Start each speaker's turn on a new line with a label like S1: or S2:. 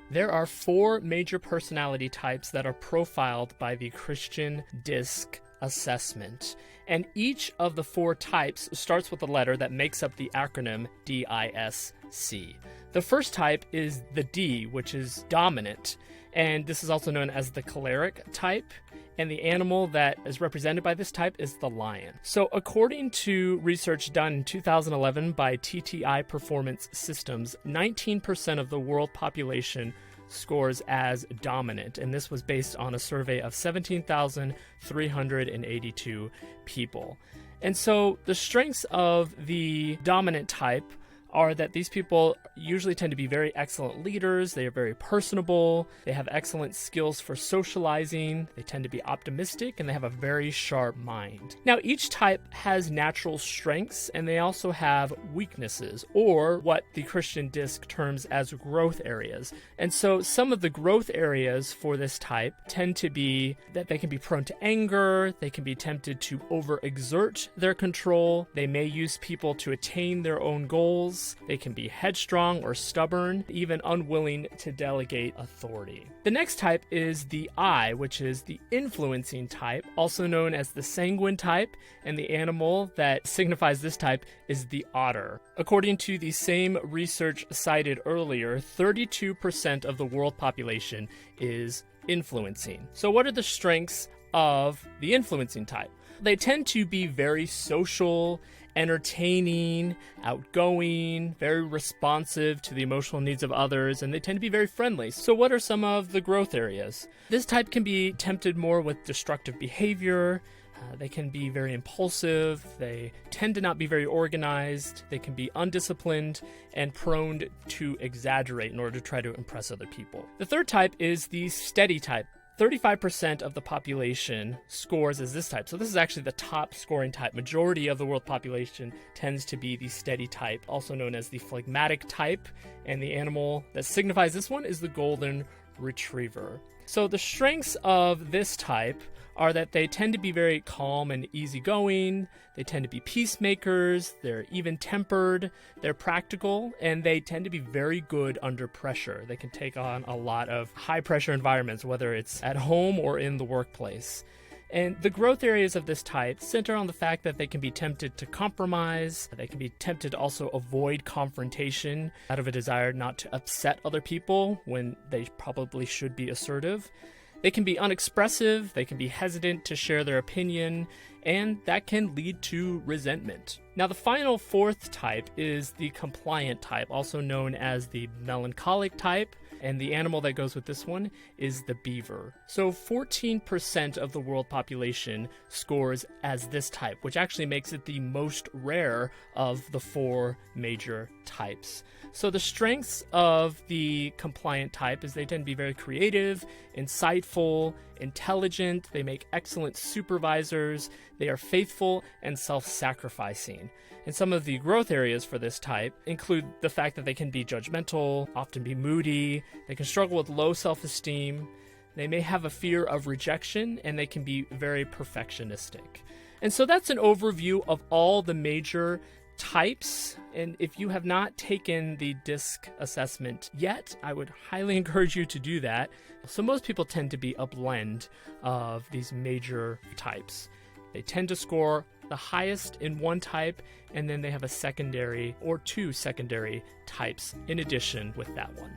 S1: There are four major personality types that are profiled by the Christian DISC assessment. And each of the four types starts with a letter that makes up the acronym DISC. The first type is the D, which is dominant, and this is also known as the choleric type. And the animal that is represented by this type is the lion. So according to research done in 2011 by TTI Performance Systems, 19% of the world population scores as dominant, and this was based on a survey of 17,382 people. And so the strengths of the dominant type are that these people usually tend to be very excellent leaders. They are very personable. They have excellent skills for socializing. They tend to be optimistic, and they have a very sharp mind. Now, each type has natural strengths, and they also have weaknesses, or what the Christian DISC terms as growth areas. And so some of the growth areas for this type tend to be that they can be prone to anger. They can be tempted to overexert their control. They may use people to attain their own goals. They can be headstrong or stubborn, even unwilling to delegate authority. The next type is the I, which is the influencing type, also known as the sanguine type, and the animal that signifies this type is the otter. According to the same research cited earlier, 32% of the world population is influencing. So what are the strengths of the influencing type? They tend to be very social, entertaining, outgoing, very responsive to the emotional needs of others, and they tend to be very friendly. So what are some of the growth areas? This type can be tempted more with destructive behavior. They can be very impulsive. They tend to not be very organized. They can be undisciplined and prone to exaggerate in order to try to impress other people. The third type is the steady type. 35% of the population scores as this type. So this is actually the top scoring type. Majority of the world population tends to be the steady type, also known as the phlegmatic type. And the animal that signifies this one is the golden retriever. So the strengths of this type are that they tend to be very calm and easygoing. They tend to be peacemakers. They're even-tempered. They're practical, and they tend to be very good under pressure. They can take on a lot of high-pressure environments, whether it's at home or in the workplace. And the growth areas of this type center on the fact that they can be tempted to compromise. They can be tempted to also avoid confrontation out of a desire not to upset other people when they probably should be assertive. They can be unexpressive, they can be hesitant to share their opinion, and that can lead to resentment. Now, the final fourth type is the compliant type, also known as the melancholic type, and the animal that goes with this one is the beaver. So 14% of the world population scores as this type, which actually makes it the most rare of the four major types. So the strengths of the compliant type is they tend to be very creative, insightful, intelligent, they make excellent supervisors, they are faithful and self-sacrificing. And some of the growth areas for this type include the fact that they can be judgmental, often be moody, they can struggle with low self-esteem, they may have a fear of rejection, and they can be very perfectionistic. And so that's an overview of all the major types, and if you have not taken the DISC assessment yet, I would highly encourage you to do that. So most people tend to be a blend of these major types. They tend to score the highest in one type, and then they have a secondary or two secondary types in addition with that one.